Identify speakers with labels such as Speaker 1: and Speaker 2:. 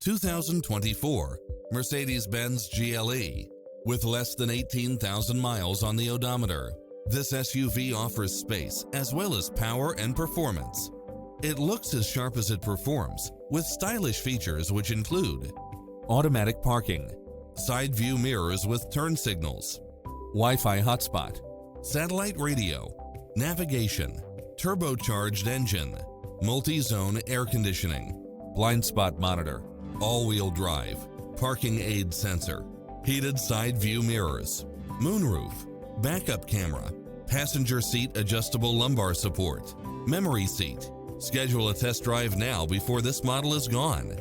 Speaker 1: 2024 Mercedes-Benz GLE. With less than 18,000 miles on the odometer, this SUV offers space as well as power and performance. It looks as sharp as it performs, with stylish features which include automatic parking, side view mirrors with turn signals, Wi-Fi hotspot, satellite radio, navigation, turbocharged engine, multi-zone air conditioning, blind spot monitor, all-wheel drive, parking aid sensor, heated side view mirrors, moonroof, backup camera, passenger seat adjustable lumbar support, memory seat. Schedule a test drive now before this model is gone.